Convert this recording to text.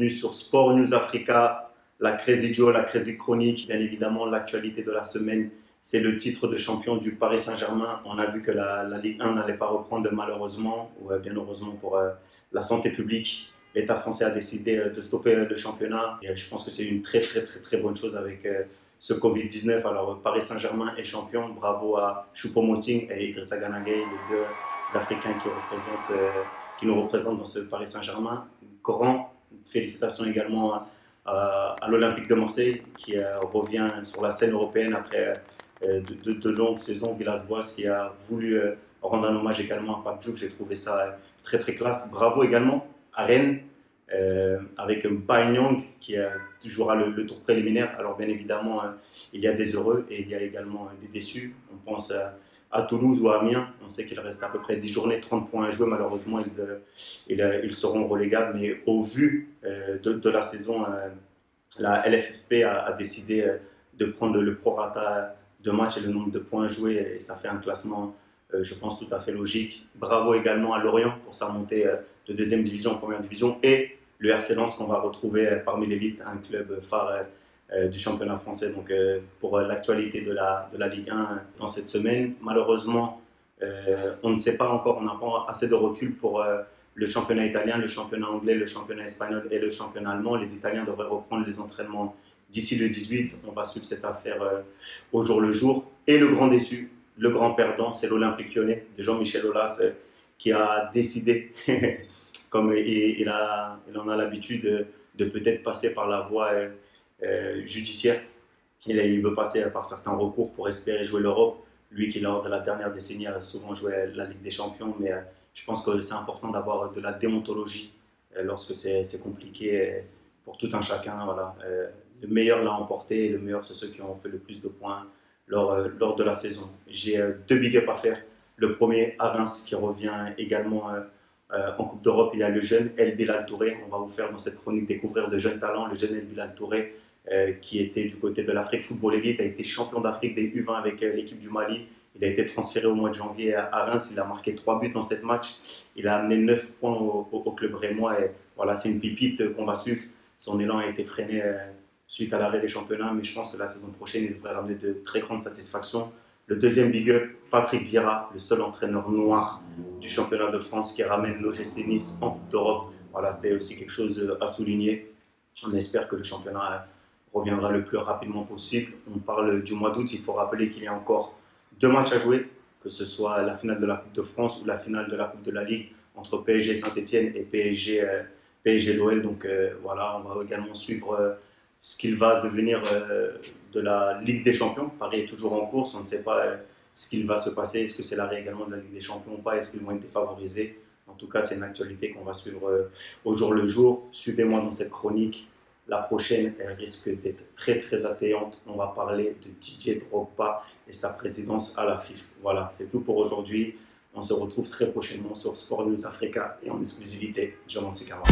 bienvenue sur Sport News Africa, la Crazy Duo, la Crazy Chronique. Bien évidemment, l'actualité de la semaine, c'est le titre de champion du Paris Saint-Germain. On a vu que la Ligue 1 n'allait pas reprendre malheureusement, ou bien heureusement pour la santé publique. L'État français a décidé de stopper le championnat et je pense que c'est une très bonne chose avec ce Covid-19. Alors Paris Saint-Germain est champion, bravo à Choupo-Moting et Idrissa Gana Gueye, les deux Africains qui nous représentent dans ce Paris Saint-Germain. Grand félicitations également à l'Olympique de Marseille qui revient sur la scène européenne après de longues saisons. Villas-Boas qui a voulu rendre un hommage également à Pape Diouf. J'ai trouvé ça très classe. Bravo également à Rennes avec Nyang qui jouera le tour préliminaire. Alors bien évidemment, il y a des heureux et il y a également des déçus. On pense à Toulouse ou à Amiens. On sait qu'il reste à peu près 10 journées, 30 points à jouer. Malheureusement, ils seront relégables. Mais au vu de la saison, la LFFP a décidé de prendre le prorata de matchs et le nombre de points joués. Et ça fait un classement, je pense, tout à fait logique. Bravo également à Lorient pour sa montée de deuxième division en première division. Et le RC Lens qu'on va retrouver parmi l'élite, un club phare du championnat français. Donc pour l'actualité de la Ligue 1 dans cette semaine, malheureusement, on ne sait pas encore, on n'a pas assez de recul pour le championnat italien, le championnat anglais, le championnat espagnol et le championnat allemand. Les Italiens devraient reprendre les entraînements d'ici le 18. On va suivre cette affaire au jour le jour. Et le grand déçu, le grand perdant, c'est l'Olympique Lyonnais de Jean-Michel Aulas qui a décidé, comme il en a l'habitude, de peut-être passer par la voie judiciaire. Il veut passer par certains recours pour espérer jouer l'Europe. Lui qui, lors de la dernière décennie, a souvent joué la Ligue des Champions. Mais je pense que c'est important d'avoir de la déontologie lorsque c'est compliqué pour tout un chacun. Voilà. Le meilleur l'a emporté et le meilleur, c'est ceux qui ont fait le plus de points lors de la saison. J'ai deux big up à faire. Le premier, à Reims, qui revient également en Coupe d'Europe. Il y a le jeune El Bilal Touré. On va vous faire dans cette chronique découvrir de jeunes talents. Le jeune El Bilal Touré, qui était du côté de l'Afrique Football Elite, a été champion d'Afrique des U20 avec l'équipe du Mali. Il a été transféré au mois de janvier à Reims. Il a marqué 3 buts dans 7 matchs. Il a amené 9 points au club rémois. Et voilà, c'est une pipite qu'on va suivre. Son élan a été freiné suite à l'arrêt des championnats, mais je pense que la saison prochaine, il devrait ramener de très grandes satisfactions. Le deuxième big up, Patrick Vieira, le seul entraîneur noir du championnat de France qui ramène l'OGC Nice en Coupe d'Europe. Voilà, c'était aussi quelque chose à souligner. On espère que le championnat reviendra le plus rapidement possible. On parle du mois d'août, il faut rappeler qu'il y a encore 2 matchs à jouer, que ce soit la finale de la Coupe de France ou la finale de la Coupe de la Ligue entre PSG Saint-Etienne et PSG l'OL. Donc voilà, on va également suivre ce qu'il va devenir de la Ligue des Champions. Paris est toujours en course, on ne sait pas ce qu'il va se passer. Est-ce que c'est l'arrêt également de la Ligue des Champions ou pas? Est-ce qu'ils vont être défavorisés? En tout cas, c'est une actualité qu'on va suivre au jour le jour. Suivez-moi dans cette chronique. La prochaine, elle risque d'être très attrayante. On va parler de Didier Drogba et sa présidence à la FIFA. Voilà, c'est tout pour aujourd'hui. On se retrouve très prochainement sur Sport News Africa et en exclusivité, Jean-Mancy Kamara.